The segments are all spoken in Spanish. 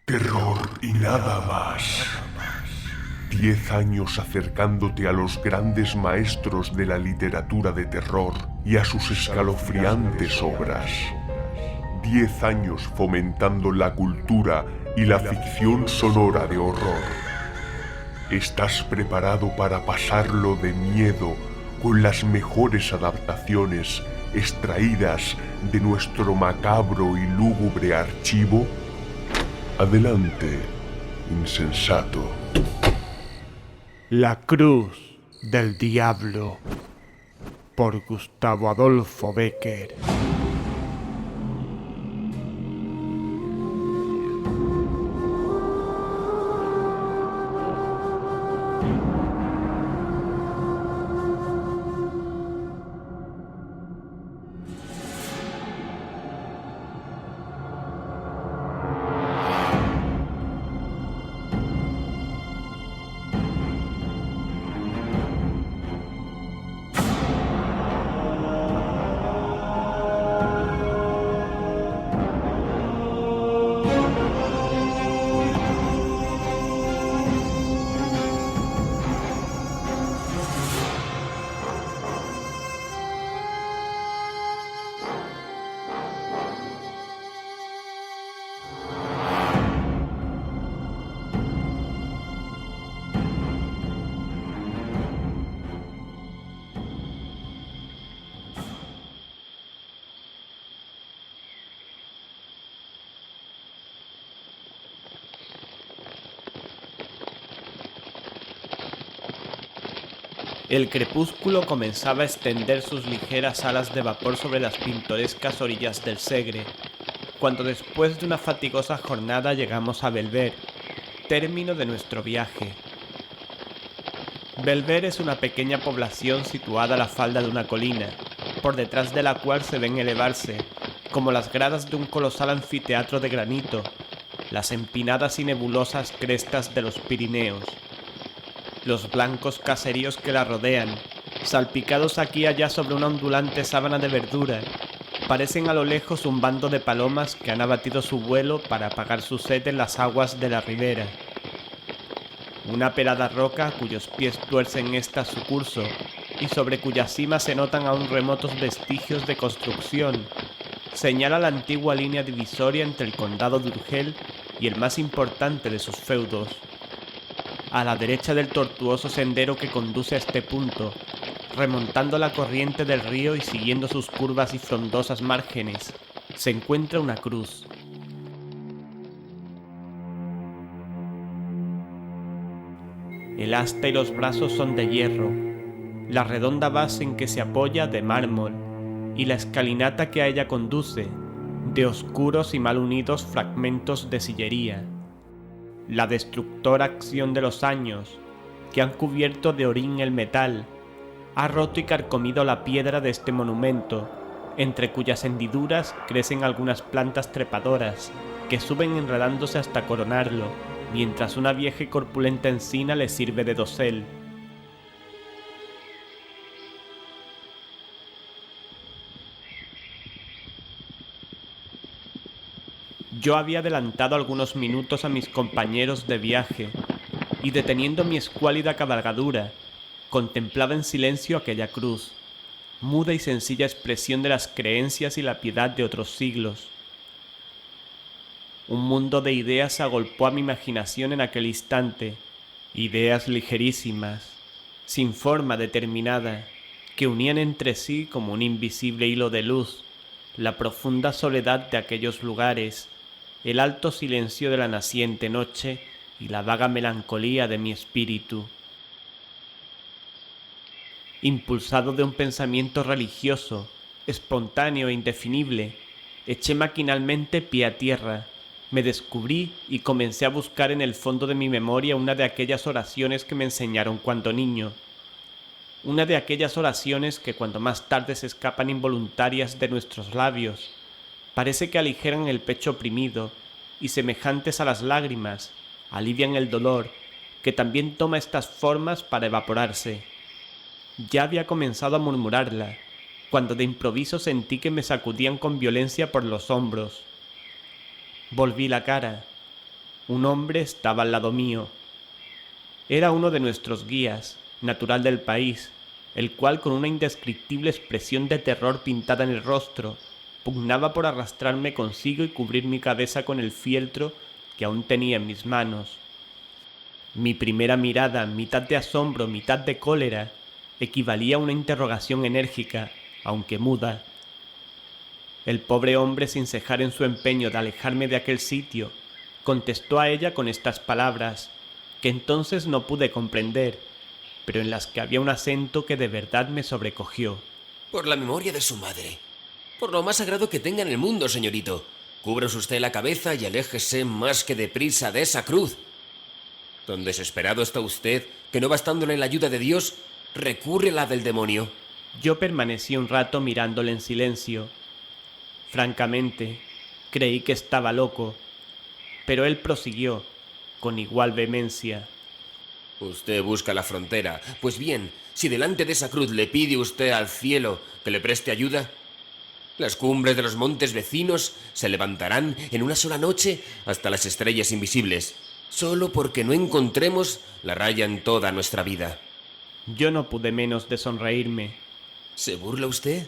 Terror y nada más. 10 años acercándote a los grandes maestros de la literatura de terror y a sus escalofriantes obras. 10 años fomentando la cultura y la ficción sonora de horror. ¿Estás preparado para pasarlo de miedo con las mejores adaptaciones extraídas de nuestro macabro y lúgubre archivo? Adelante, insensato. La Cruz del Diablo, por Gustavo Adolfo Bécquer. El crepúsculo comenzaba a extender sus ligeras alas de vapor sobre las pintorescas orillas del Segre, cuando después de una fatigosa jornada llegamos a Belver, término de nuestro viaje. Belver es una pequeña población situada a la falda de una colina, por detrás de la cual se ven elevarse, como las gradas de un colosal anfiteatro de granito, las empinadas y nebulosas crestas de los Pirineos. Los blancos caseríos que la rodean, salpicados aquí y allá sobre una ondulante sábana de verdura, parecen a lo lejos un bando de palomas que han abatido su vuelo para apagar su sed en las aguas de la ribera. Una pelada roca cuyos pies tuercen esta su curso y sobre cuya cima se notan aún remotos vestigios de construcción, señala la antigua línea divisoria entre el condado de Urgel y el más importante de sus feudos. A la derecha del tortuoso sendero que conduce a este punto, remontando la corriente del río y siguiendo sus curvas y frondosas márgenes, se encuentra una cruz. El asta y los brazos son de hierro, la redonda base en que se apoya de mármol y la escalinata que a ella conduce, de oscuros y mal unidos fragmentos de sillería. La destructora acción de los años, que han cubierto de orín el metal, ha roto y carcomido la piedra de este monumento, entre cuyas hendiduras crecen algunas plantas trepadoras que suben enredándose hasta coronarlo, mientras una vieja y corpulenta encina le sirve de dosel. Yo había adelantado algunos minutos a mis compañeros de viaje, y deteniendo mi escuálida cabalgadura, contemplaba en silencio aquella cruz, muda y sencilla expresión de las creencias y la piedad de otros siglos. Un mundo de ideas agolpó a mi imaginación en aquel instante, ideas ligerísimas, sin forma determinada, que unían entre sí como un invisible hilo de luz, la profunda soledad de aquellos lugares, el alto silencio de la naciente noche y la vaga melancolía de mi espíritu. Impulsado de un pensamiento religioso, espontáneo e indefinible, eché maquinalmente pie a tierra, me descubrí y comencé a buscar en el fondo de mi memoria una de aquellas oraciones que me enseñaron cuando niño. Una de aquellas oraciones que cuando más tarde se escapan involuntarias de nuestros labios, parece que aligeran el pecho oprimido y semejantes a las lágrimas, alivian el dolor, que también toma estas formas para evaporarse. Ya había comenzado a murmurarla, cuando de improviso sentí que me sacudían con violencia por los hombros. Volví la cara. Un hombre estaba al lado mío. Era uno de nuestros guías, natural del país, el cual con una indescriptible expresión de terror pintada en el rostro, pugnaba por arrastrarme consigo y cubrir mi cabeza con el fieltro que aún tenía en mis manos. Mi primera mirada, mitad de asombro, mitad de cólera, equivalía a una interrogación enérgica, aunque muda. El pobre hombre, sin cejar en su empeño de alejarme de aquel sitio, contestó a ella con estas palabras, que entonces no pude comprender, pero en las que había un acento que de verdad me sobrecogió. Por la memoria de su madre. Por lo más sagrado que tenga en el mundo, señorito. Cúbrase usted la cabeza y aléjese más que deprisa de esa cruz. Tan desesperado está usted que, no bastándole la ayuda de Dios, recurre a la del demonio. Yo permanecí un rato mirándole en silencio. Francamente, creí que estaba loco, pero él prosiguió, con igual vehemencia. Usted busca la frontera. Pues bien, si delante de esa cruz le pide usted al cielo que le preste ayuda, las cumbres de los montes vecinos se levantarán en una sola noche hasta las estrellas invisibles, solo porque no encontremos la raya en toda nuestra vida. Yo no pude menos de sonreírme. ¿Se burla usted?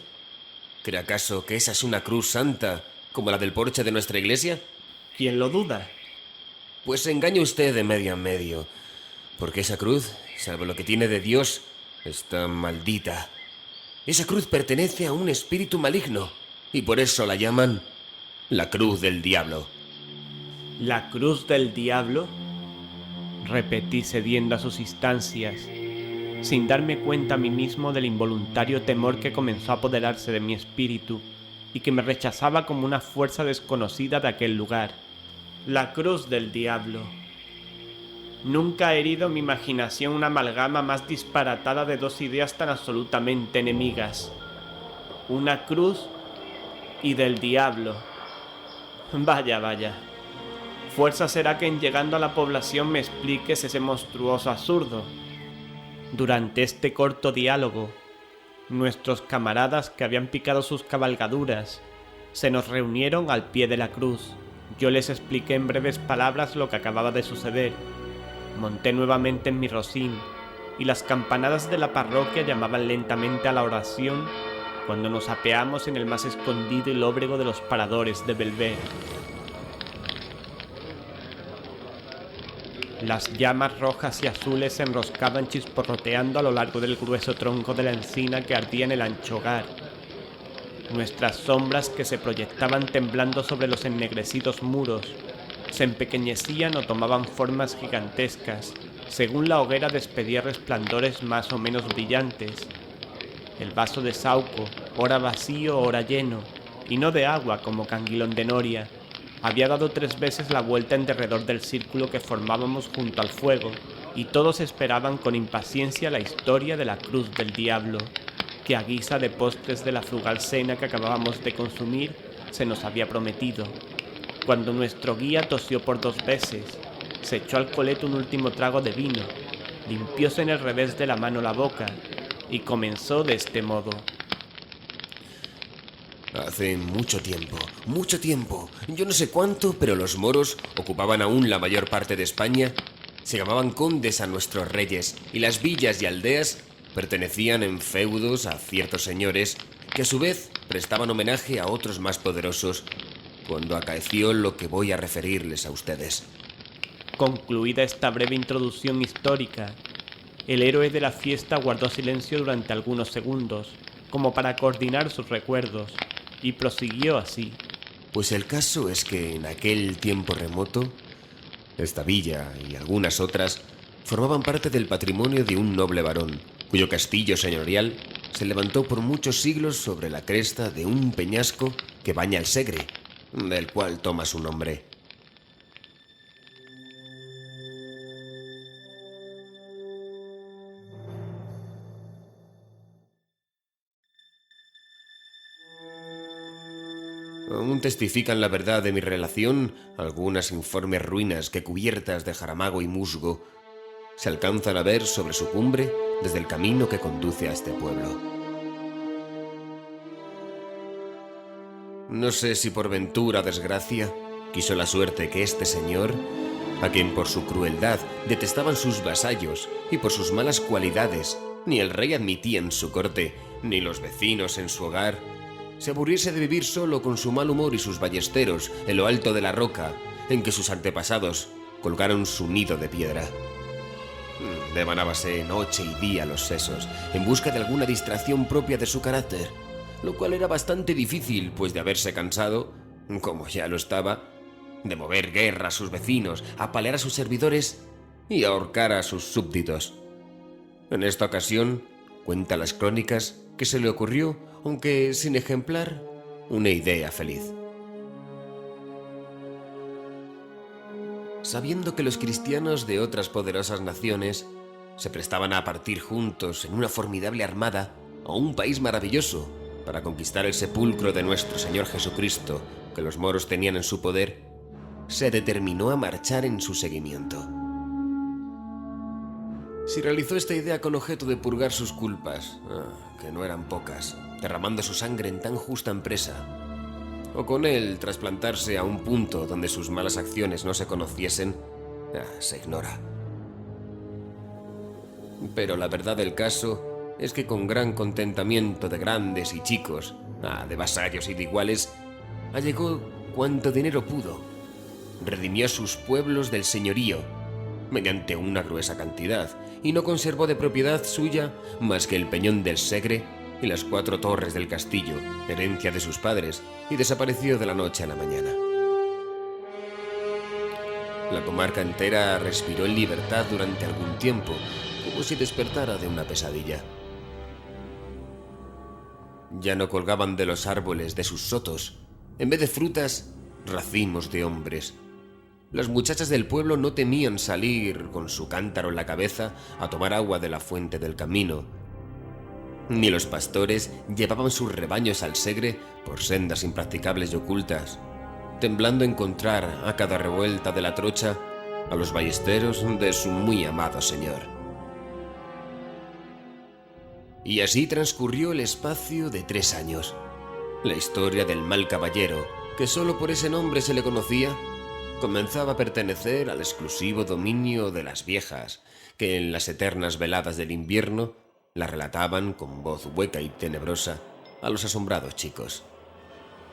¿Cree acaso que esa es una cruz santa, como la del porche de nuestra iglesia? ¿Quién lo duda? Pues se engaña usted de medio en medio, porque esa cruz, salvo lo que tiene de Dios, está maldita. Esa cruz pertenece a un espíritu maligno, y por eso la llaman la cruz del diablo. ¿La cruz del diablo? Repetí cediendo a sus instancias, sin darme cuenta a mí mismo del involuntario temor que comenzó a apoderarse de mi espíritu y que me rechazaba como una fuerza desconocida de aquel lugar. La cruz del diablo. Nunca ha herido mi imaginación una amalgama más disparatada de dos ideas tan absolutamente enemigas. Una cruz y del diablo. Vaya, vaya. Fuerza será que en llegando a la población me expliques ese monstruoso absurdo. Durante este corto diálogo, nuestros camaradas que habían picado sus cabalgaduras se nos reunieron al pie de la cruz. Yo les expliqué en breves palabras lo que acababa de suceder. Monté nuevamente en mi rocín y las campanadas de la parroquia llamaban lentamente a la oración cuando nos apeamos en el más escondido y lóbrego de los paradores de Belver. Las llamas rojas y azules se enroscaban chisporroteando a lo largo del grueso tronco de la encina que ardía en el ancho hogar. Nuestras sombras, que se proyectaban temblando sobre los ennegrecidos muros, se empequeñecían o tomaban formas gigantescas, según la hoguera despedía resplandores más o menos brillantes. El vaso de Sauco, ora vacío, ora lleno, y no de agua como Canguilón de Noria, había dado 3 veces la vuelta en derredor del círculo que formábamos junto al fuego, y todos esperaban con impaciencia la historia de la cruz del diablo, que a guisa de postres de la frugal cena que acabábamos de consumir se nos había prometido. Cuando nuestro guía tosió por 2 veces, se echó al colete un último trago de vino, limpióse en el revés de la mano la boca y comenzó de este modo. Hace mucho tiempo, yo no sé cuánto, pero los moros ocupaban aún la mayor parte de España, se llamaban condes a nuestros reyes, y las villas y aldeas pertenecían en feudos a ciertos señores que a su vez prestaban homenaje a otros más poderosos, cuando acaeció lo que voy a referirles a ustedes. Concluida esta breve introducción histórica, el héroe de la fiesta guardó silencio durante algunos segundos, como para coordinar sus recuerdos, y prosiguió así. Pues el caso es que en aquel tiempo remoto, esta villa y algunas otras formaban parte del patrimonio de un noble varón, cuyo castillo señorial se levantó por muchos siglos sobre la cresta de un peñasco que baña el Segre, del cual toma su nombre. Aún testifican la verdad de mi relación algunas informes ruinas que, cubiertas de jaramago y musgo, se alcanzan a ver sobre su cumbre desde el camino que conduce a este pueblo. No sé si por ventura o desgracia quiso la suerte que este señor, a quien por su crueldad detestaban sus vasallos y por sus malas cualidades ni el rey admitía en su corte, ni los vecinos en su hogar, se aburriese de vivir solo con su mal humor y sus ballesteros en lo alto de la roca en que sus antepasados colgaron su nido de piedra. Devanábase noche y día los sesos en busca de alguna distracción propia de su carácter, lo cual era bastante difícil, pues de haberse cansado, como ya lo estaba, de mover guerra a sus vecinos, apalear a sus servidores y ahorcar a sus súbditos. En esta ocasión, cuenta las crónicas, que se le ocurrió, aunque sin ejemplar, una idea feliz. Sabiendo que los cristianos de otras poderosas naciones se prestaban a partir juntos en una formidable armada a un país maravilloso para conquistar el sepulcro de nuestro Señor Jesucristo que los moros tenían en su poder, se determinó a marchar en su seguimiento. Si realizó esta idea con objeto de purgar sus culpas, que no eran pocas, derramando su sangre en tan justa empresa, o con él trasplantarse a un punto donde sus malas acciones no se conociesen, se ignora. Pero la verdad del caso es que con gran contentamiento de grandes y chicos, de vasallos y de iguales, allegó cuanto dinero pudo, redimió a sus pueblos del señorío mediante una gruesa cantidad, y no conservó de propiedad suya más que el peñón del Segre y las 4 torres del castillo, herencia de sus padres, y desapareció de la noche a la mañana. La comarca entera respiró en libertad durante algún tiempo, como si despertara de una pesadilla. Ya no colgaban de los árboles de sus sotos, en vez de frutas, racimos de hombres. Las muchachas del pueblo no temían salir con su cántaro en la cabeza a tomar agua de la fuente del camino, ni los pastores llevaban sus rebaños al Segre por sendas impracticables y ocultas, temblando encontrar a cada revuelta de la trocha a los ballesteros de su muy amado señor. Y así transcurrió el espacio de 3 años. La historia del mal caballero, que solo por ese nombre se le conocía, comenzaba a pertenecer al exclusivo dominio de las viejas, que en las eternas veladas del invierno la relataban con voz hueca y tenebrosa a los asombrados chicos.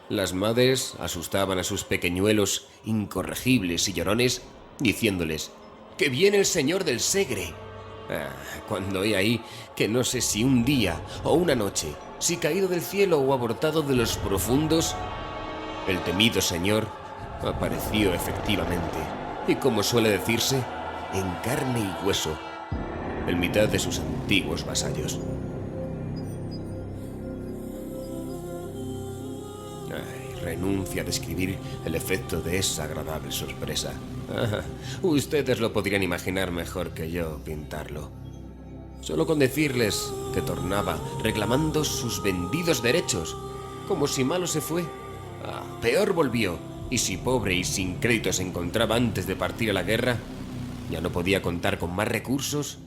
Las madres asustaban a sus pequeñuelos incorregibles y llorones, diciéndoles ¡que viene el señor del Segre! Cuando he ahí que no sé si un día o una noche, si caído del cielo o abortado de los profundos, el temido señor apareció efectivamente, y como suele decirse, en carne y hueso, en mitad de sus antiguos vasallos. Renuncia a describir el efecto de esa agradable sorpresa. Ustedes lo podrían imaginar mejor que yo pintarlo. Solo con decirles que tornaba reclamando sus vendidos derechos, como si malo se fue, peor volvió, y si pobre y sin crédito se encontraba antes de partir a la guerra, ya no podía contar con más recursos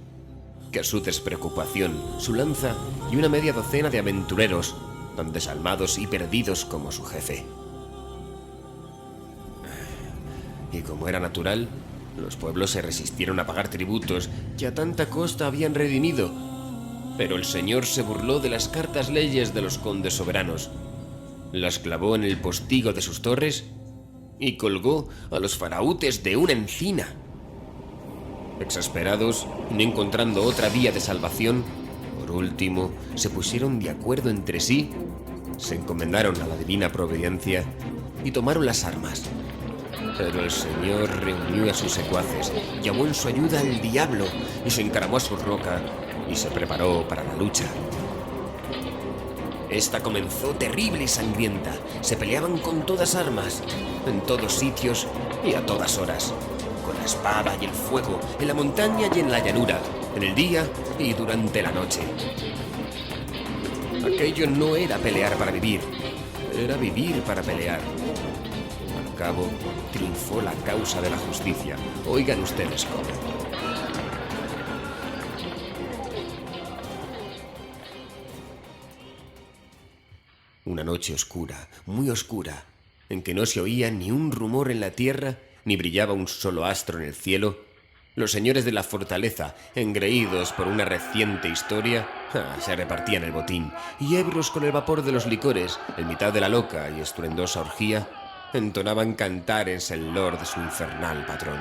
que su despreocupación, su lanza y una media docena de aventureros, tan desalmados y perdidos como su jefe. Y como era natural, los pueblos se resistieron a pagar tributos que a tanta costa habían redimido, pero el señor se burló de las cartas leyes de los condes soberanos, las clavó en el postigo de sus torres y colgó a los faraútes de una encina. Exasperados, no encontrando otra vía de salvación, por último se pusieron de acuerdo entre sí, se encomendaron a la divina providencia y tomaron las armas. Pero el señor reunió a sus secuaces, llamó en su ayuda al diablo y se encaramó a su roca y se preparó para la lucha. Esta comenzó terrible y sangrienta. Se peleaban con todas armas, en todos sitios y a todas horas, con la espada y el fuego, en la montaña y en la llanura, en el día y durante la noche. Aquello no era pelear para vivir, era vivir para pelear. Al cabo, triunfó la causa de la justicia. Oigan ustedes cómo. Una noche oscura, muy oscura, en que no se oía ni un rumor en la tierra ni brillaba un solo astro en el cielo, los señores de la fortaleza, engreídos por una reciente historia, se repartían el botín, y ebrios con el vapor de los licores, en mitad de la loca y estruendosa orgía, entonaban cantares en loor de su infernal patrón.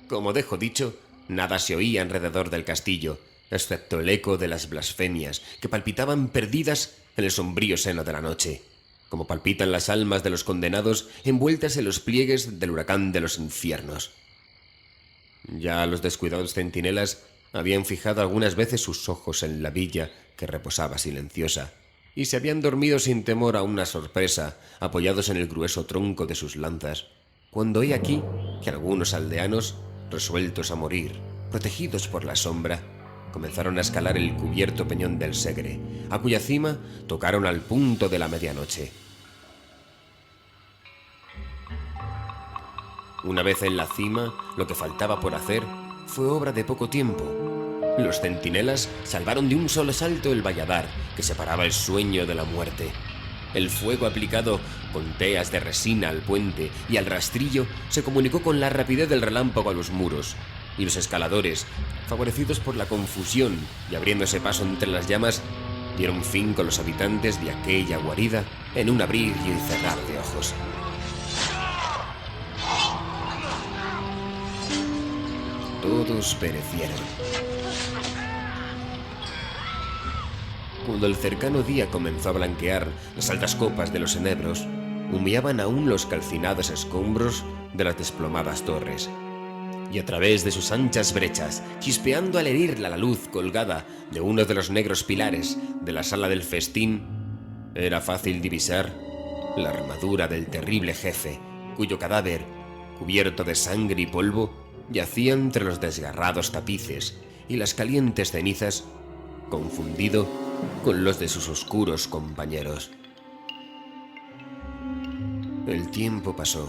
Como dejo dicho, nada se oía alrededor del castillo, excepto el eco de las blasfemias que palpitaban perdidas en el sombrío seno de la noche, como palpitan las almas de los condenados envueltas en los pliegues del huracán de los infiernos. Ya los descuidados centinelas habían fijado algunas veces sus ojos en la villa que reposaba silenciosa, y se habían dormido sin temor a una sorpresa, apoyados en el grueso tronco de sus lanzas, cuando he aquí que algunos aldeanos, resueltos a morir, protegidos por la sombra, comenzaron a escalar el cubierto peñón del Segre, a cuya cima tocaron al punto de la medianoche. Una vez en la cima, lo que faltaba por hacer fue obra de poco tiempo. Los centinelas salvaron de un solo salto el valladar que separaba el sueño de la muerte. El fuego aplicado con teas de resina al puente y al rastrillo se comunicó con la rapidez del relámpago a los muros, y los escaladores, favorecidos por la confusión y abriéndose paso entre las llamas, dieron fin con los habitantes de aquella guarida en un abrir y cerrar de ojos. Todos perecieron. Cuando el cercano día comenzó a blanquear las altas copas de los enebros, humeaban aún los calcinados escombros de las desplomadas torres, y a través de sus anchas brechas, chispeando al herirla la luz colgada de uno de los negros pilares de la sala del festín, era fácil divisar la armadura del terrible jefe, cuyo cadáver, cubierto de sangre y polvo, yacía entre los desgarrados tapices y las calientes cenizas, confundido con los de sus oscuros compañeros. El tiempo pasó.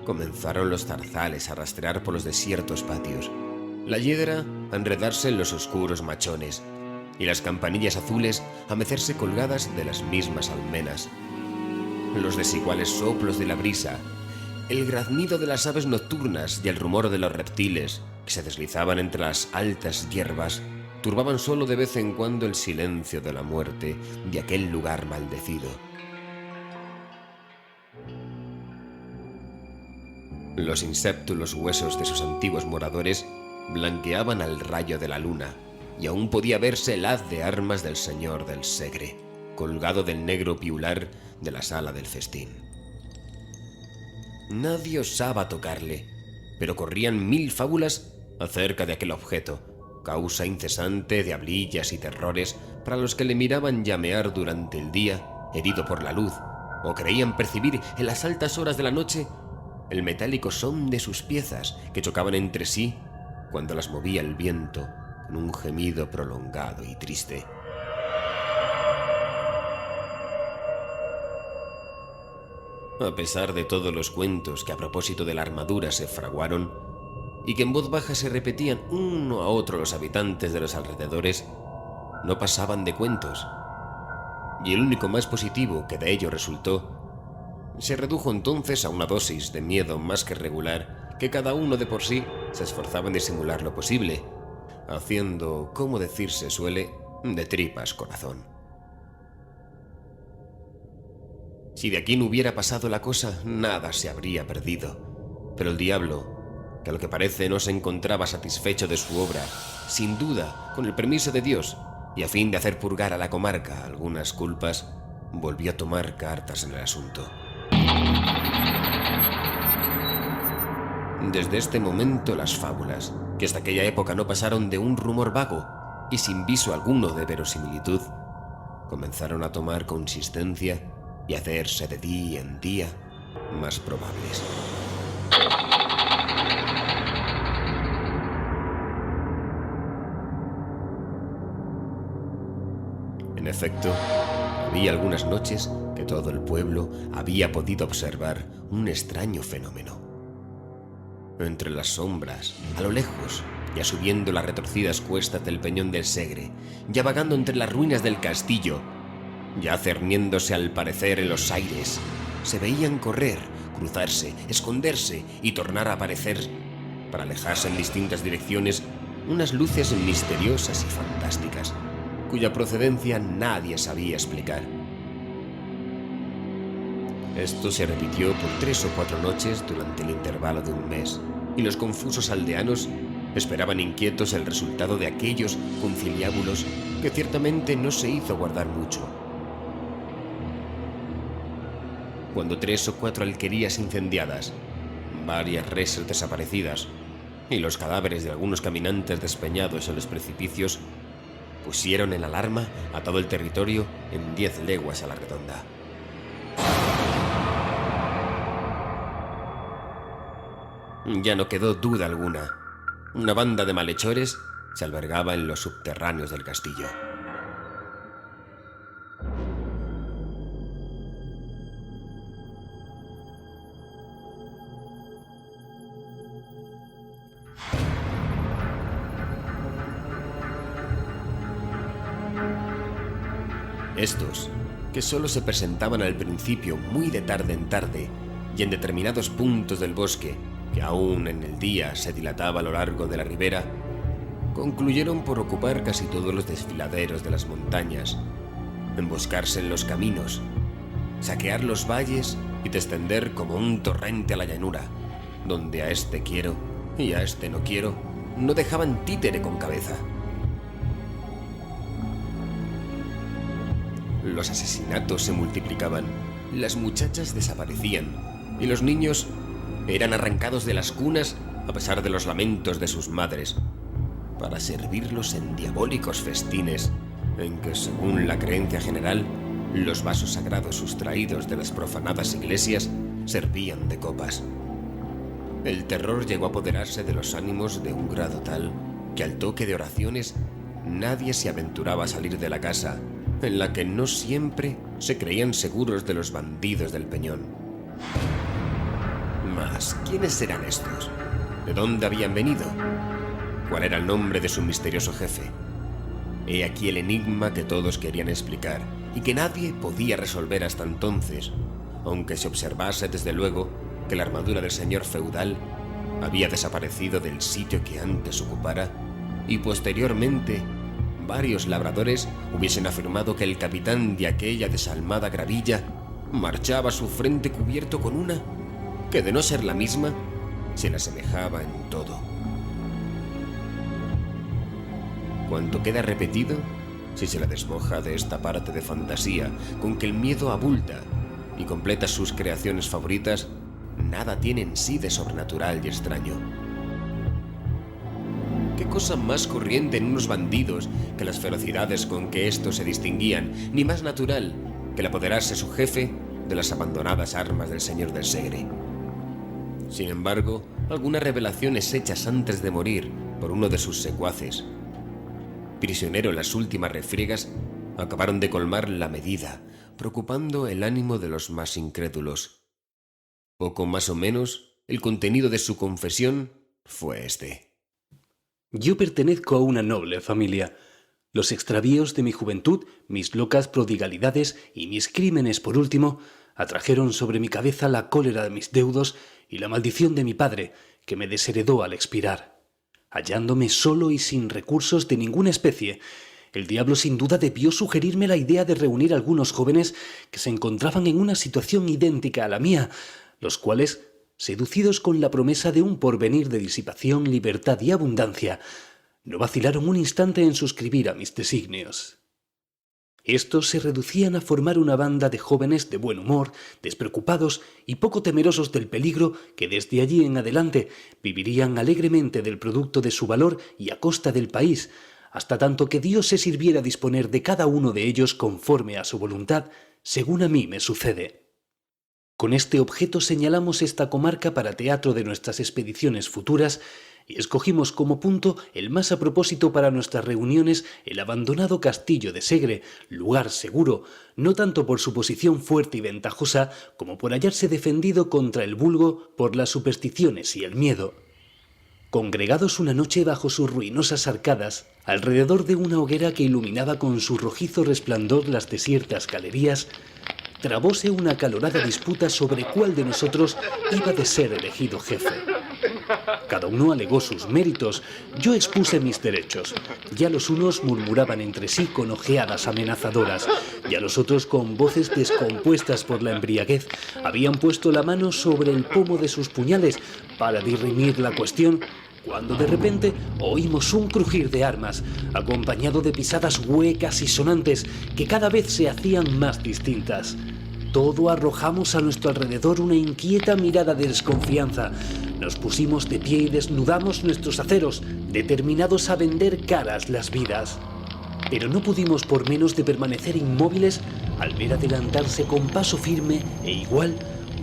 Comenzaron los zarzales a rastrear por los desiertos patios, la hiedra a enredarse en los oscuros machones y las campanillas azules a mecerse colgadas de las mismas almenas. Los desiguales soplos de la brisa, el graznido de las aves nocturnas y el rumor de los reptiles que se deslizaban entre las altas hierbas turbaban solo de vez en cuando el silencio de la muerte de aquel lugar maldecido. Los inséptulos huesos de sus antiguos moradores blanqueaban al rayo de la luna, y aún podía verse el haz de armas del señor del Segre, colgado del negro piular de la sala del festín. Nadie osaba tocarle, pero corrían 1000 fábulas acerca de aquel objeto, causa incesante de hablillas y terrores para los que le miraban llamear durante el día, herido por la luz, o creían percibir en las altas horas de la noche el metálico son de sus piezas que chocaban entre sí cuando las movía el viento con un gemido prolongado y triste. A pesar de todos los cuentos que a propósito de la armadura se fraguaron y que en voz baja se repetían uno a otro los habitantes de los alrededores, no pasaban de cuentos, y el único más positivo que de ello resultó se redujo entonces a una dosis de miedo más que regular que cada uno de por sí se esforzaba en disimular lo posible, haciendo, como decirse suele, de tripas corazón. Si de aquí no hubiera pasado la cosa, nada se habría perdido, pero el diablo, que a lo que parece no se encontraba satisfecho de su obra, sin duda, con el permiso de Dios, y a fin de hacer purgar a la comarca algunas culpas, volvió a tomar cartas en el asunto. Desde este momento las fábulas, que hasta aquella época no pasaron de un rumor vago y sin viso alguno de verosimilitud, comenzaron a tomar consistencia y a hacerse de día en día más probables. En efecto, había algunas noches que todo el pueblo había podido observar un extraño fenómeno. Entre las sombras, a lo lejos, ya subiendo las retorcidas cuestas del peñón del Segre, ya vagando entre las ruinas del castillo, ya cerniéndose al parecer en los aires. Se veían correr, cruzarse, esconderse y tornar a aparecer, para alejarse en distintas direcciones, unas luces misteriosas y fantásticas, cuya procedencia nadie sabía explicar. Esto se repitió por 3 o 4 noches durante el intervalo de un mes, y los confusos aldeanos esperaban inquietos el resultado de aquellos conciliábulos que ciertamente no se hizo guardar mucho. Cuando 3 o 4 alquerías incendiadas, varias reses desaparecidas y los cadáveres de algunos caminantes despeñados en los precipicios pusieron en alarma a todo el territorio en 10 leguas a la redonda. Ya no quedó duda alguna. Una banda de malhechores se albergaba en los subterráneos del castillo. Estos, que solo se presentaban al principio muy de tarde en tarde y en determinados puntos del bosque, que aún en el día se dilataba a lo largo de la ribera, concluyeron por ocupar casi todos los desfiladeros de las montañas, emboscarse en los caminos, saquear los valles y descender como un torrente a la llanura, donde a este quiero y a este no quiero no dejaban títere con cabeza. Los asesinatos se multiplicaban, las muchachas desaparecían y los niños eran arrancados de las cunas a pesar de los lamentos de sus madres, para servirlos en diabólicos festines en que, según la creencia general, los vasos sagrados sustraídos de las profanadas iglesias servían de copas. El terror llegó a apoderarse de los ánimos de un grado tal que al toque de oraciones nadie se aventuraba a salir de la casa, en la que no siempre se creían seguros de los bandidos del Peñón. Mas, ¿quiénes eran estos? ¿De dónde habían venido? ¿Cuál era el nombre de su misterioso jefe? He aquí el enigma que todos querían explicar y que nadie podía resolver hasta entonces, aunque se observase desde luego que la armadura del señor feudal había desaparecido del sitio que antes ocupara y posteriormente varios labradores hubiesen afirmado que el capitán de aquella desalmada gravilla marchaba a su frente cubierto con una que, de no ser la misma, se le asemejaba en todo. Cuanto queda repetido, si se la despoja de esta parte de fantasía con que el miedo abulta y completa sus creaciones favoritas, nada tiene en sí de sobrenatural y extraño. ¿Qué cosa más corriente en unos bandidos que las ferocidades con que éstos se distinguían, ni más natural que el apoderarse su jefe de las abandonadas armas del señor del Segre? Sin embargo, algunas revelaciones hechas antes de morir por uno de sus secuaces, prisionero en las últimas refriegas, acabaron de colmar la medida, preocupando el ánimo de los más incrédulos. Poco más o menos, el contenido de su confesión fue este. Yo pertenezco a una noble familia. Los extravíos de mi juventud, mis locas prodigalidades y mis crímenes por último, atrajeron sobre mi cabeza la cólera de mis deudos y la maldición de mi padre, que me desheredó al expirar. Hallándome solo y sin recursos de ninguna especie, el diablo sin duda debió sugerirme la idea de reunir a algunos jóvenes que se encontraban en una situación idéntica a la mía, los cuales, seducidos con la promesa de un porvenir de disipación, libertad y abundancia, no vacilaron un instante en suscribir a mis designios. Estos se reducían a formar una banda de jóvenes de buen humor, despreocupados y poco temerosos del peligro que desde allí en adelante vivirían alegremente del producto de su valor y a costa del país, hasta tanto que Dios se sirviera disponer de cada uno de ellos conforme a su voluntad, según a mí me sucede. Con este objeto señalamos esta comarca para teatro de nuestras expediciones futuras y escogimos como punto el más a propósito para nuestras reuniones el abandonado castillo de Segre, lugar seguro, no tanto por su posición fuerte y ventajosa como por hallarse defendido contra el vulgo por las supersticiones y el miedo. congregados una noche bajo sus ruinosas arcadas, alrededor de una hoguera que iluminaba con su rojizo resplandor las desiertas galerías, trabóse una acalorada disputa sobre cuál de nosotros iba de ser elegido jefe. Cada uno alegó sus méritos, yo expuse mis derechos. Ya los unos murmuraban entre sí con ojeadas amenazadoras, ya los otros con voces descompuestas por la embriaguez habían puesto la mano sobre el pomo de sus puñales para dirimir la cuestión, cuando de repente oímos un crujir de armas, acompañado de pisadas huecas y sonantes que cada vez se hacían más distintas. Todo arrojamos a nuestro alrededor una inquieta mirada de desconfianza. Nos pusimos de pie y desnudamos nuestros aceros, determinados a vender caras las vidas. Pero no pudimos por menos de permanecer inmóviles al ver adelantarse con paso firme e igual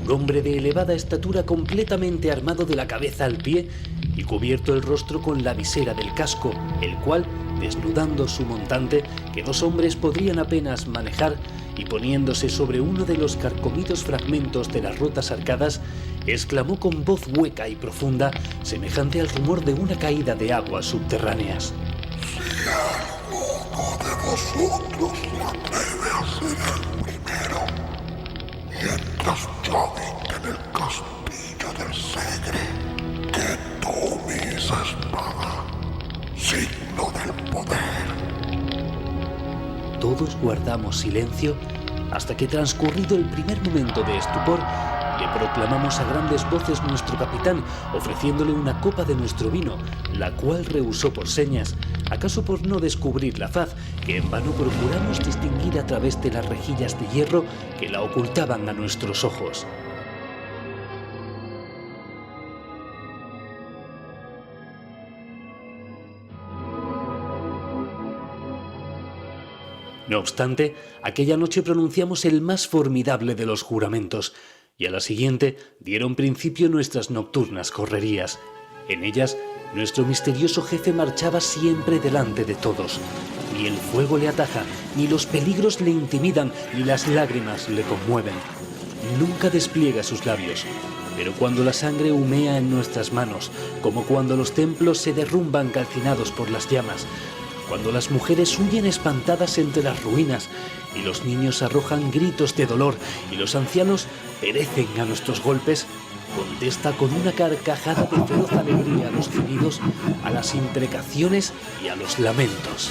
un hombre de elevada estatura completamente armado de la cabeza al pie y cubierto el rostro con la visera del casco, el cual, desnudando su montante, que dos hombres podrían apenas manejar, y poniéndose sobre uno de los carcomidos fragmentos de las rotas arcadas, exclamó con voz hueca y profunda, semejante al rumor de una caída de aguas subterráneas: Si alguno de vosotros se atreve a ser el primero, mientras yo dicte en el castillo del Segre que tome esa espada, signo del poder. Todos guardamos silencio hasta que, transcurrido el primer momento de estupor, le proclamamos a grandes voces nuestro capitán, ofreciéndole una copa de nuestro vino, la cual rehusó por señas, acaso por no descubrir la faz, que en vano procuramos distinguir a través de las rejillas de hierro que la ocultaban a nuestros ojos. No obstante, aquella noche pronunciamos el más formidable de los juramentos, y a la siguiente dieron principio nuestras nocturnas correrías. En ellas, nuestro misterioso jefe marchaba siempre delante de todos. Ni el fuego le ataja, ni los peligros le intimidan, ni las lágrimas le conmueven. Nunca despliega sus labios, pero cuando la sangre humea en nuestras manos, como cuando los templos se derrumban calcinados por las llamas, cuando las mujeres huyen espantadas entre las ruinas y los niños arrojan gritos de dolor y los ancianos perecen a nuestros golpes, contesta con una carcajada de feroz alegría a los gemidos, a las imprecaciones y a los lamentos.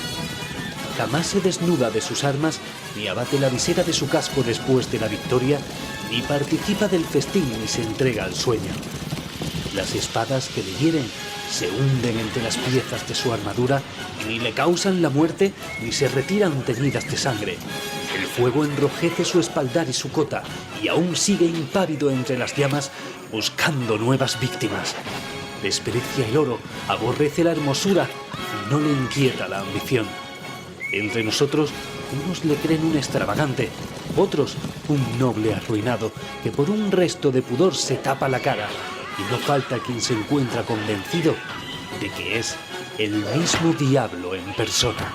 Jamás se desnuda de sus armas, ni abate la visera de su casco después de la victoria, ni participa del festín ni se entrega al sueño. Las espadas que le hieren se hunden entre las piezas de su armadura y ni le causan la muerte ni se retiran teñidas de sangre. El fuego enrojece su espaldar y su cota y aún sigue impávido entre las llamas buscando nuevas víctimas. Desprecia el oro, aborrece la hermosura y no le inquieta la ambición. Entre nosotros, unos le creen un extravagante, otros un noble arruinado que por un resto de pudor se tapa la cara. Y no falta quien se encuentra convencido de que es el mismo diablo en persona.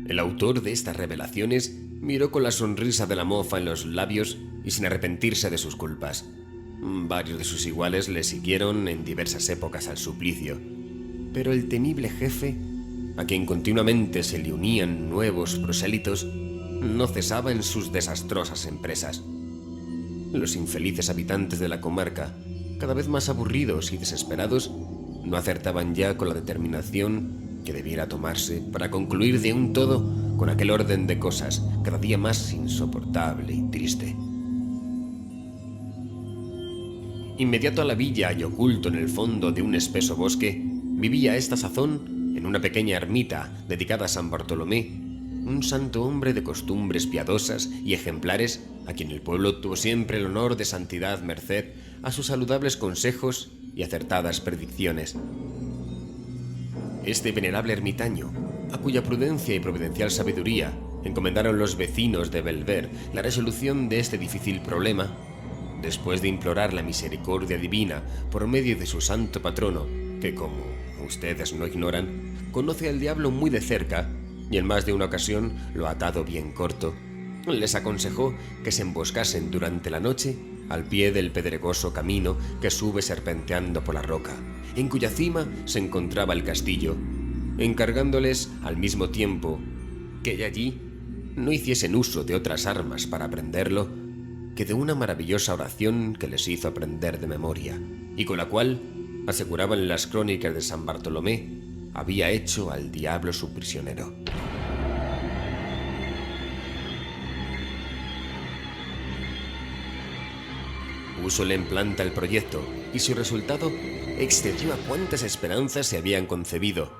El autor de estas revelaciones miró con la sonrisa de la mofa en los labios y sin arrepentirse de sus culpas. Varios de sus iguales le siguieron en diversas épocas al suplicio, pero el temible jefe, a quien continuamente se le unían nuevos prosélitos, no cesaba en sus desastrosas empresas. Los infelices habitantes de la comarca, cada vez más aburridos y desesperados, no acertaban ya con la determinación que debiera tomarse para concluir de un todo con aquel orden de cosas cada día más insoportable y triste. Inmediato a la villa y oculto en el fondo de un espeso bosque, vivía a esta sazón, en una pequeña ermita dedicada a San Bartolomé, un santo hombre de costumbres piadosas y ejemplares, a quien el pueblo tuvo siempre el honor de santidad merced a sus saludables consejos y acertadas predicciones. Este venerable ermitaño, a cuya prudencia y providencial sabiduría encomendaron los vecinos de Belver la resolución de este difícil problema, después de implorar la misericordia divina por medio de su santo patrono, que, como ustedes no ignoran, conoce al diablo muy de cerca y en más de una ocasión lo ha atado bien corto, les aconsejó que se emboscasen durante la noche al pie del pedregoso camino que sube serpenteando por la roca, en cuya cima se encontraba el castillo, encargándoles al mismo tiempo que allí no hiciesen uso de otras armas para aprenderlo que de una maravillosa oración que les hizo aprender de memoria, y con la cual, aseguraban las crónicas de San Bartolomé, había hecho al diablo su prisionero. Púsole en planta el proyecto, y su resultado excedió a cuantas esperanzas se habían concebido,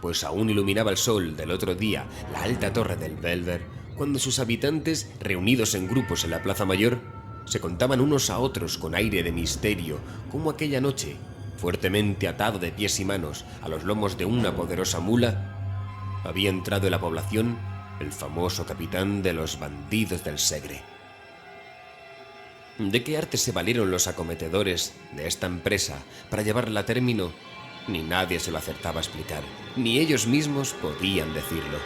pues aún iluminaba el sol del otro día la alta torre del Belver, cuando sus habitantes, reunidos en grupos en la Plaza Mayor, se contaban unos a otros con aire de misterio cómo aquella noche, fuertemente atado de pies y manos a los lomos de una poderosa mula, había entrado en la población el famoso capitán de los bandidos del Segre. ¿De qué arte se valieron los acometedores de esta empresa para llevarla a término? Ni nadie se lo acertaba a explicar, ni ellos mismos podían decirlo.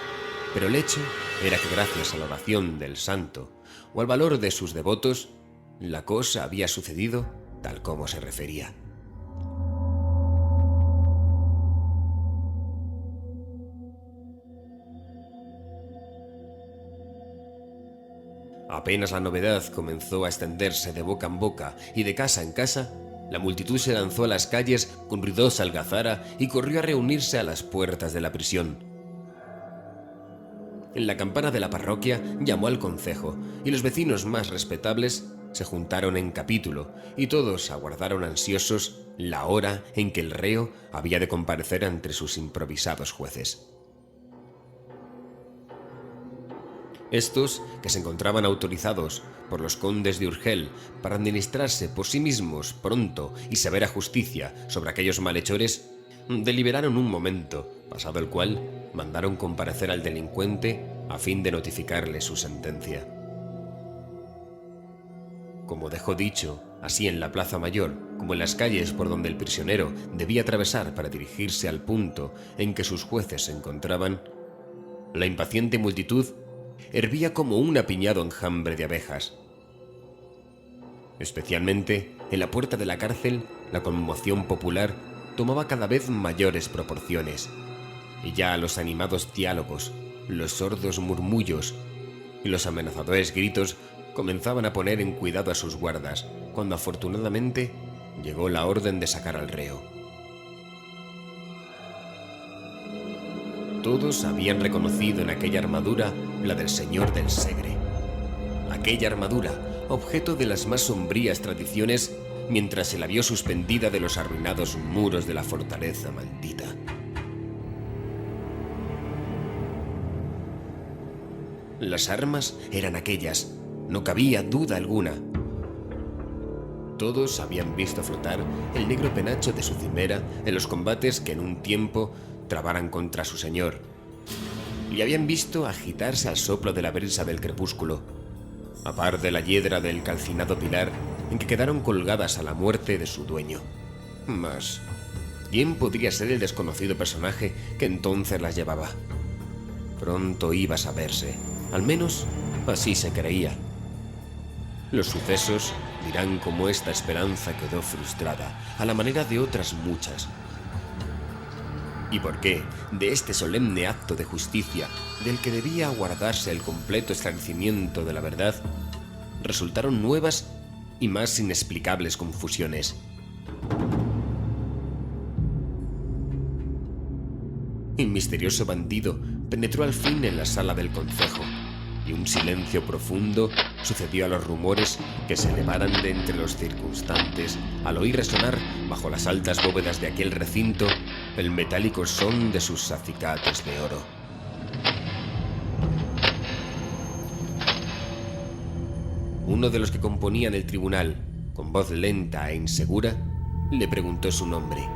Pero el hecho era que gracias a la oración del santo o al valor de sus devotos, la cosa había sucedido tal como se refería. Apenas la novedad comenzó a extenderse de boca en boca y de casa en casa, la multitud se lanzó a las calles con ruidosa algazara y corrió a reunirse a las puertas de la prisión. La campana de la parroquia llamó al concejo y los vecinos más respetables se juntaron en capítulo y todos aguardaron ansiosos la hora en que el reo había de comparecer ante sus improvisados jueces. Estos, que se encontraban autorizados por los condes de Urgel para administrarse por sí mismos pronto y severa justicia sobre aquellos malhechores, deliberaron un momento, pasado el cual mandaron comparecer al delincuente a fin de notificarle su sentencia. Como dejó dicho, así en la Plaza Mayor como en las calles por donde el prisionero debía atravesar para dirigirse al punto en que sus jueces se encontraban, la impaciente multitud hervía como un apiñado enjambre de abejas. Especialmente en la puerta de la cárcel, la conmoción popular tomaba cada vez mayores proporciones, y ya los animados diálogos, los sordos murmullos y los amenazadores gritos comenzaban a poner en cuidado a sus guardas, cuando afortunadamente llegó la orden de sacar al reo. Todos habían reconocido en aquella armadura la del señor del Segre. Aquella armadura, objeto de las más sombrías tradiciones, mientras se la vio suspendida de los arruinados muros de la fortaleza maldita. Las armas eran aquellas, no cabía duda alguna. Todos habían visto flotar el negro penacho de su cimera en los combates que en un tiempo trabaran contra su señor, y habían visto agitarse al soplo de la brisa del crepúsculo, a par de la hiedra del calcinado pilar en que quedaron colgadas a la muerte de su dueño. Mas, ¿quién podría ser el desconocido personaje que entonces las llevaba? Pronto iba a saberse, al menos así se creía. Los sucesos dirán cómo esta esperanza quedó frustrada, a la manera de otras muchas. Y por qué, de este solemne acto de justicia, del que debía aguardarse el completo esclarecimiento de la verdad, resultaron nuevas y más inexplicables confusiones. El misterioso bandido penetró al fin en la sala del concejo, y un silencio profundo sucedió a los rumores que se elevaran de entre los circunstantes al oír resonar bajo las altas bóvedas de aquel recinto el metálico son de sus acicates de oro. Uno de los que componían el tribunal, con voz lenta e insegura, le preguntó su nombre.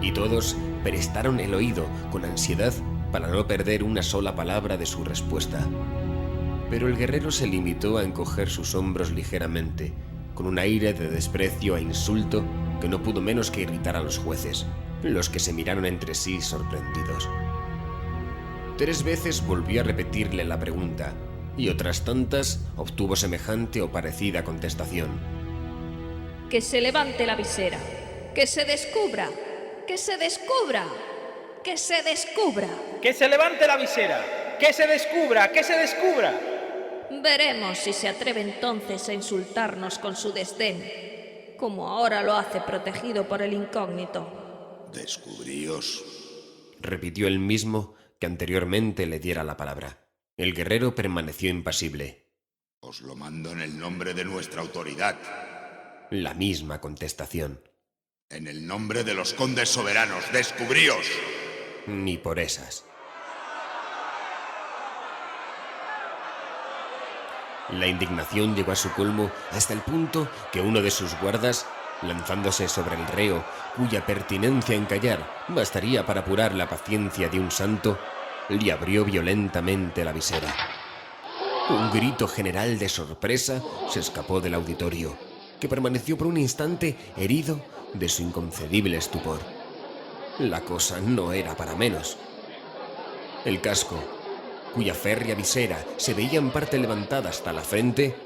Y todos prestaron el oído con ansiedad para no perder una sola palabra de su respuesta. Pero el guerrero se limitó a encoger sus hombros ligeramente, con un aire de desprecio e insulto que no pudo menos que irritar a los jueces, los que se miraron entre sí sorprendidos. 3 veces volvió a repetirle la pregunta, y otras tantas obtuvo semejante o parecida contestación. Que se levante la visera, que se descubra, que se descubra, que se descubra. ¡Que se levante la visera! ¡Que se descubra! ¡Que se descubra! Veremos si se atreve entonces a insultarnos con su desdén, como ahora lo hace protegido por el incógnito. Descubríos, repitió el mismo que anteriormente le diera la palabra. El guerrero permaneció impasible. os lo mando en el nombre de nuestra autoridad, La misma contestación. en el nombre de los condes soberanos, descubríos. Ni por esas. La indignación llegó a su colmo hasta el punto que uno de sus guardas, lanzándose sobre el reo, cuya pertinencia en callar bastaría para apurar la paciencia de un santo, le abrió violentamente la visera. Un grito general de sorpresa se escapó del auditorio, que permaneció por un instante herido de su inconcebible estupor. La cosa no era para menos. El casco, cuya férrea visera se veía en parte levantada hasta la frente,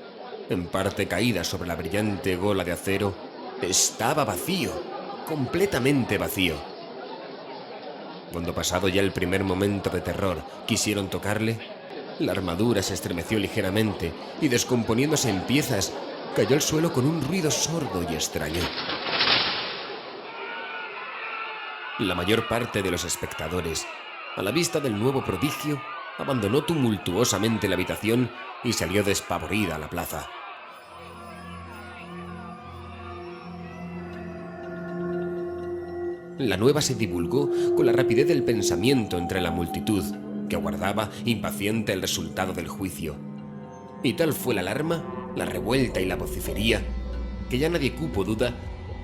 en parte caída sobre la brillante gola de acero, estaba vacío, completamente vacío. Cuando pasado ya el primer momento de terror quisieron tocarle, la armadura se estremeció ligeramente y, descomponiéndose en piezas, cayó al suelo con un ruido sordo y extraño. La mayor parte de los espectadores, a la vista del nuevo prodigio, abandonó tumultuosamente la habitación y salió despavorida a la plaza. La nueva se divulgó con la rapidez del pensamiento entre la multitud, que aguardaba impaciente el resultado del juicio. Y tal fue la alarma, la revuelta y la vocifería, que ya nadie cupo duda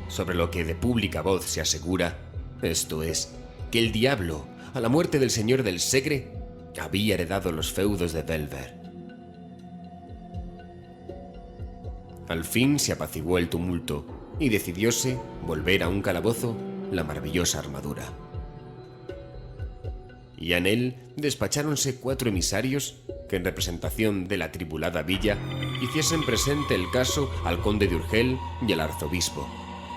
sobre lo que de pública voz se asegura, esto es, que el diablo, a la muerte del señor del Segre, había heredado los feudos de Belver. Al fin se apaciguó el tumulto y decidióse volver a un calabozo la maravillosa armadura. Y en él despacháronse 4 emisarios que, en representación de la atribulada villa, hiciesen presente el caso al conde de Urgel y al arzobispo,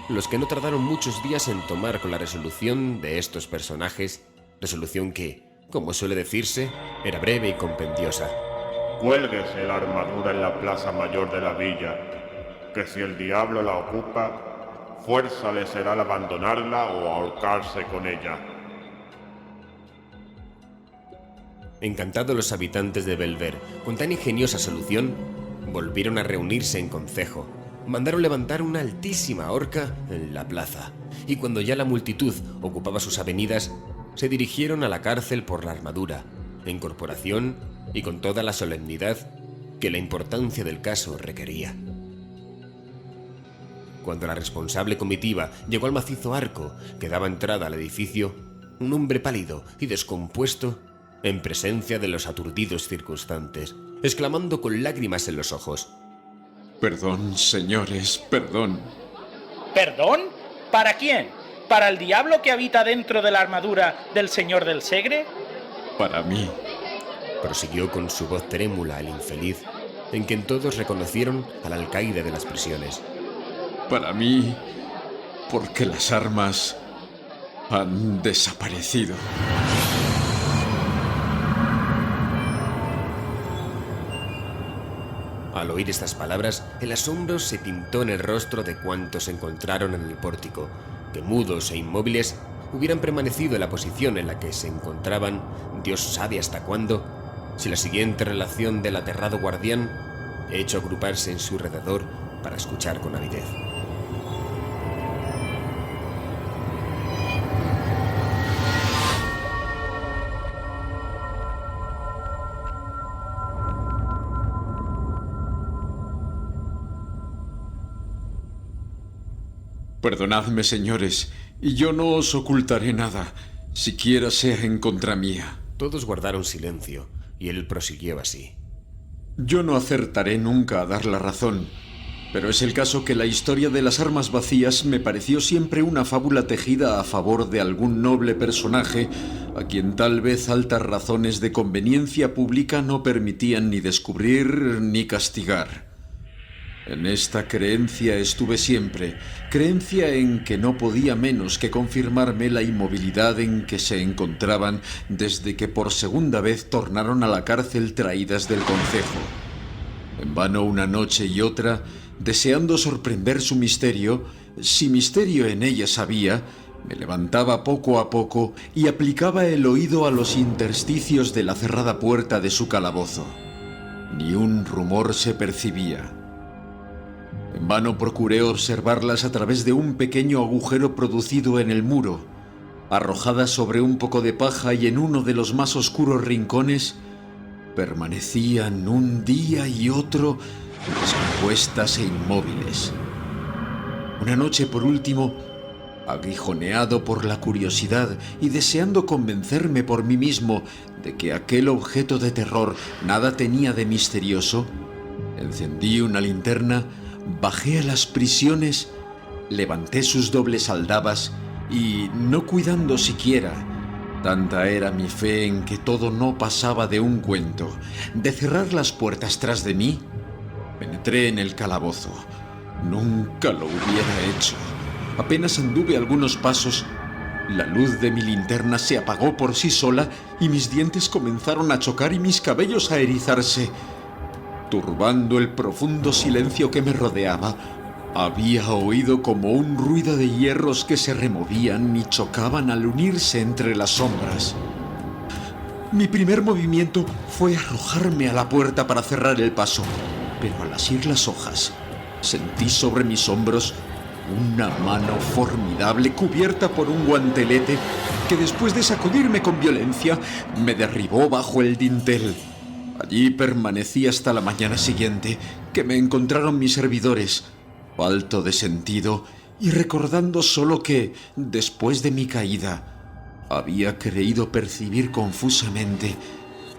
los que no tardaron muchos días en tomar con la resolución de estos personajes, resolución que, como suele decirse, era breve y compendiosa. Cuélguese la armadura en la plaza mayor de la villa, que si el diablo la ocupa, fuerza le será el abandonarla o ahorcarse con ella. Encantados los habitantes de Belver con tan ingeniosa solución, volvieron a reunirse en concejo, mandaron levantar una altísima horca en la plaza, y cuando ya la multitud ocupaba sus avenidas, se dirigieron a la cárcel por la armadura, en corporación y con toda la solemnidad que la importancia del caso requería. Cuando la responsable comitiva llegó al macizo arco que daba entrada al edificio, un hombre pálido y descompuesto, en presencia de los aturdidos circunstantes, exclamando con lágrimas en los ojos: Perdón, señores, perdón. ¿Perdón? ¿Para quién? ¿Para el diablo que habita dentro de la armadura del señor del Segre? Para mí. Prosiguió con su voz trémula el infeliz, en quien todos reconocieron al alcaide de las prisiones. Para mí, porque las armas han desaparecido. Al oír estas palabras, el asombro se pintó en el rostro de cuantos se encontraron en el pórtico, que mudos e inmóviles hubieran permanecido en la posición en la que se encontraban, Dios sabe hasta cuándo, si la siguiente relación del aterrado guardián hecho agruparse en su alrededor para escuchar con avidez. Perdonadme, señores, y yo no os ocultaré nada, siquiera sea en contra mía. Todos guardaron silencio, y él prosiguió así. Yo no acertaré nunca a dar la razón, pero es el caso que la historia de las armas vacías me pareció siempre una fábula tejida a favor de algún noble personaje a quien tal vez altas razones de conveniencia pública no permitían ni descubrir ni castigar. En esta creencia estuve siempre, creencia en que no podía menos que confirmarme la inmovilidad en que se encontraban desde que por segunda vez tornaron a la cárcel traídas del concejo. En vano una noche y otra, deseando sorprender su misterio, si misterio en ellas había, me levantaba poco a poco y aplicaba el oído a los intersticios de la cerrada puerta de su calabozo. Ni un rumor se percibía. En vano procuré observarlas a través de un pequeño agujero producido en el muro. Arrojadas sobre un poco de paja y en uno de los más oscuros rincones, permanecían un día y otro descompuestas e inmóviles. Una noche, por último, aguijoneado por la curiosidad y deseando convencerme por mí mismo de que aquel objeto de terror nada tenía de misterioso, encendí una linterna, bajé a las prisiones, levanté sus dobles aldabas y, no cuidando siquiera, tanta era mi fe en que todo no pasaba de un cuento, de cerrar las puertas tras de mí, penetré en el calabozo. Nunca lo hubiera hecho. Apenas anduve algunos pasos, la luz de mi linterna se apagó por sí sola y mis dientes comenzaron a chocar y mis cabellos a erizarse. Turbando el profundo silencio que me rodeaba, había oído como un ruido de hierros que se removían y chocaban al unirse entre las sombras. Mi primer movimiento fue arrojarme a la puerta para cerrar el paso, pero al asir las hojas, sentí sobre mis hombros una mano formidable cubierta por un guantelete que, después de sacudirme con violencia, me derribó bajo el dintel. Allí permanecí hasta la mañana siguiente, que me encontraron mis servidores, falto de sentido y recordando solo que, después de mi caída, había creído percibir confusamente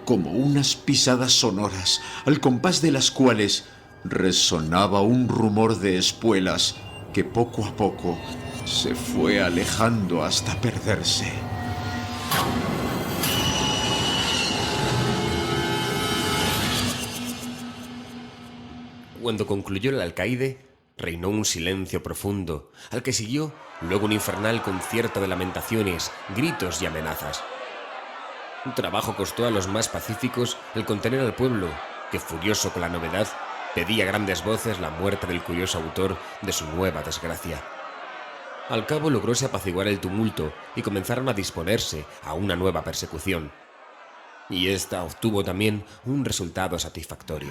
como unas pisadas sonoras, al compás de las cuales resonaba un rumor de espuelas que poco a poco se fue alejando hasta perderse. Cuando concluyó el alcaide, reinó un silencio profundo, al que siguió luego un infernal concierto de lamentaciones, gritos y amenazas. Un trabajo costó a los más pacíficos el contener al pueblo, que, furioso con la novedad, pedía a grandes voces la muerte del curioso autor de su nueva desgracia. Al cabo logróse apaciguar el tumulto y comenzaron a disponerse a una nueva persecución. Y esta obtuvo también un resultado satisfactorio.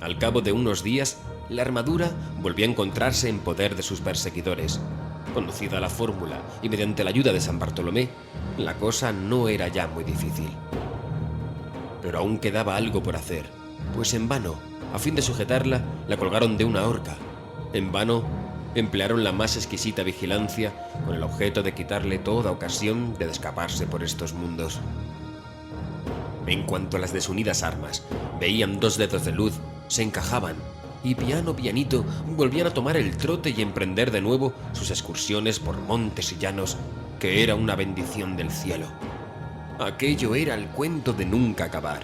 Al cabo de unos días, la armadura volvió a encontrarse en poder de sus perseguidores. Conocida la fórmula y mediante la ayuda de San Bartolomé, la cosa no era ya muy difícil. Pero aún quedaba algo por hacer, pues en vano, a fin de sujetarla, la colgaron de una horca. En vano, emplearon la más exquisita vigilancia con el objeto de quitarle toda ocasión de escaparse por estos mundos. En cuanto a las desunidas armas, veían 2 dedos de luz, se encajaban, y piano pianito volvían a tomar el trote y emprender de nuevo sus excursiones por montes y llanos, que era una bendición del cielo. Aquello era el cuento de nunca acabar.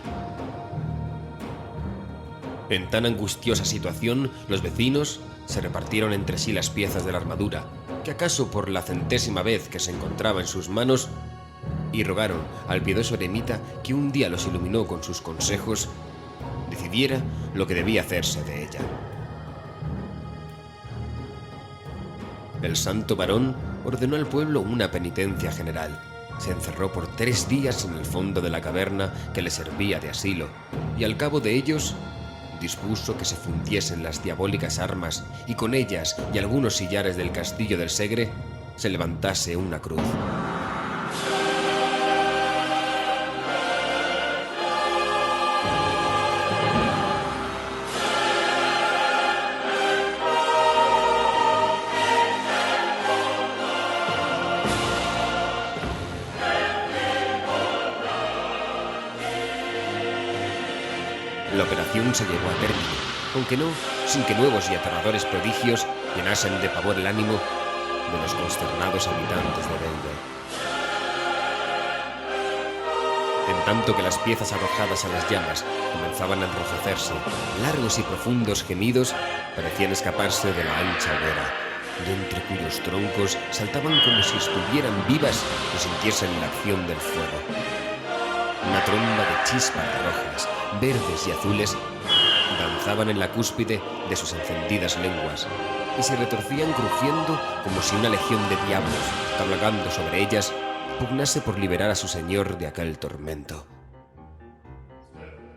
En tan angustiosa situación, los vecinos se repartieron entre sí las piezas de la armadura, que acaso por la 100ª vez que se encontraba en sus manos, y rogaron al piadoso eremita que un día los iluminó con sus consejos, decidiera lo que debía hacerse de ella. el santo varón ordenó al pueblo una penitencia general. Se encerró por 3 días en el fondo de la caverna que le servía de asilo, y al cabo de ellos dispuso que se fundiesen las diabólicas armas y con ellas y algunos sillares del castillo del Segre se levantase una cruz. La operación se llevó a término, aunque no sin que nuevos y aterradores prodigios llenasen de pavor el ánimo de los consternados habitantes de Bellver. En tanto que las piezas arrojadas a las llamas comenzaban a enrojecerse, largos y profundos gemidos parecían escaparse de la ancha hoguera, de entre cuyos troncos saltaban como si estuvieran vivas y sintiesen la acción del fuego. Una tromba de chispas rojas, verdes y azules danzaban en la cúspide de sus encendidas lenguas y se retorcían crujiendo como si una legión de diablos, cabalgando sobre ellas, pugnase por liberar a su señor de aquel tormento.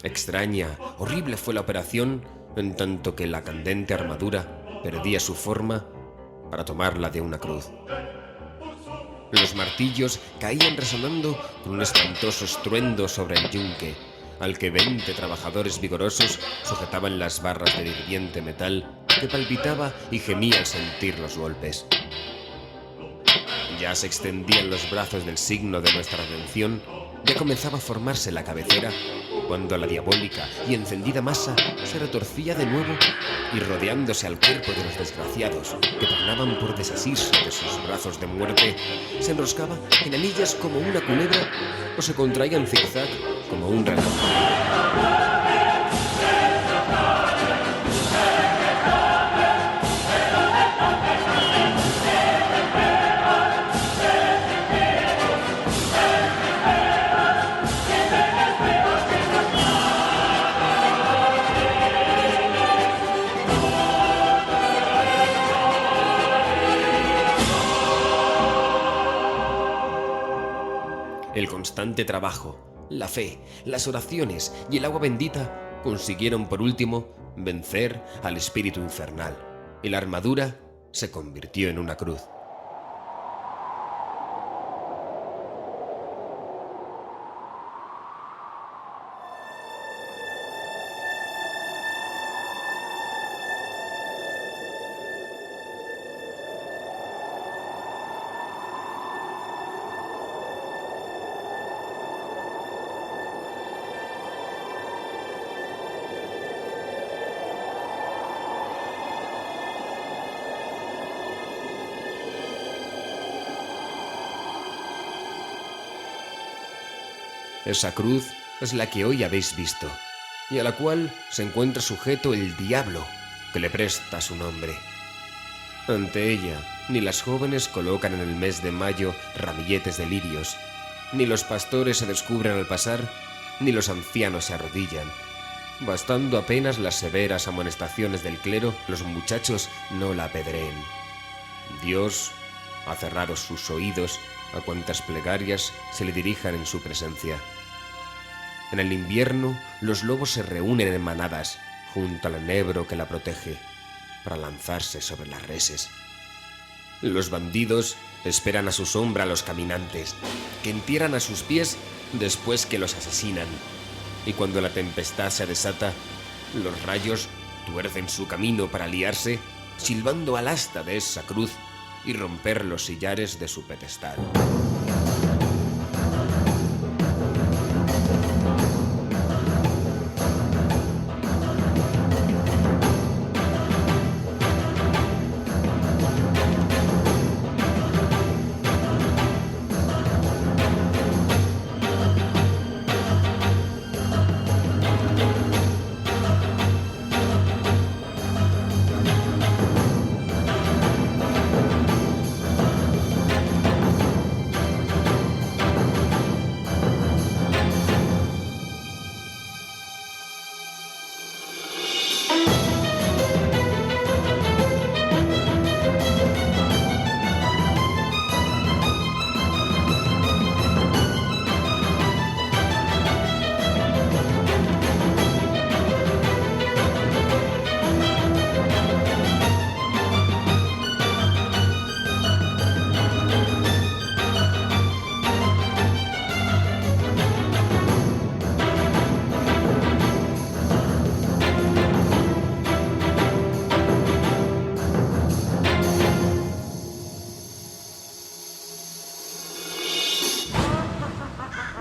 Extraña, horrible fue la operación, en tanto que la candente armadura perdía su forma para tomarla de una cruz. Los martillos caían resonando con un espantoso estruendo sobre el yunque, al que 20 trabajadores vigorosos sujetaban las barras del hirviente metal que palpitaba y gemía al sentir los golpes. Ya se extendían los brazos del signo de nuestra redención, ya comenzaba a formarse la cabecera, cuando la diabólica y encendida masa se retorcía de nuevo y rodeándose al cuerpo de los desgraciados que pugnaban por desasirse de sus brazos de muerte, se enroscaba en anillas como una culebra o se contraía en zigzag como un relámpago. El constante trabajo, la fe, las oraciones y el agua bendita consiguieron por último vencer al espíritu infernal, y la armadura se convirtió en una cruz. Esa cruz es la que hoy habéis visto, y a la cual se encuentra sujeto el diablo, que le presta su nombre. Ante ella, ni las jóvenes colocan en el mes de mayo ramilletes de lirios, ni los pastores se descubren al pasar, ni los ancianos se arrodillan. Bastando apenas las severas amonestaciones del clero, los muchachos no la apedreen. Dios ha cerrado sus oídos a cuantas plegarias se le dirijan en su presencia. En el invierno, los lobos se reúnen en manadas junto al enebro que la protege para lanzarse sobre las reses. Los bandidos esperan a su sombra a los caminantes, que entierran a sus pies después que los asesinan. Y cuando la tempestad se desata, los rayos tuercen su camino para liarse, silbando al asta de esa cruz y romper los sillares de su pedestal.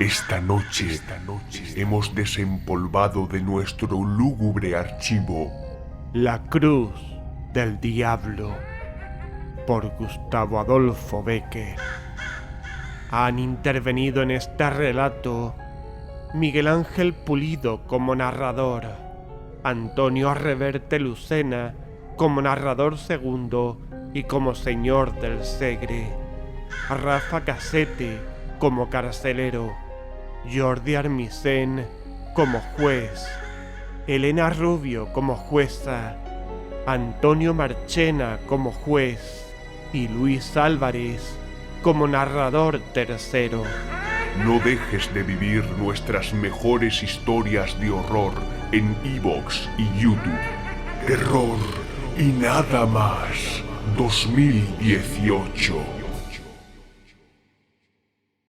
Esta noche hemos desempolvado de nuestro lúgubre archivo La Cruz del Diablo, por Gustavo Adolfo Bécquer. Han intervenido en este relato Miguel Ángel Pulido como narrador, Antonio Reverte Lucena como narrador segundo y como señor del Segre, Rafa Casete como carcelero, Jordi Armisen como juez, Elena Rubio como jueza, Antonio Marchena como juez y Luis Álvarez como narrador tercero. No dejes de vivir nuestras mejores historias de horror en iVoox y YouTube. Terror y nada más 2018.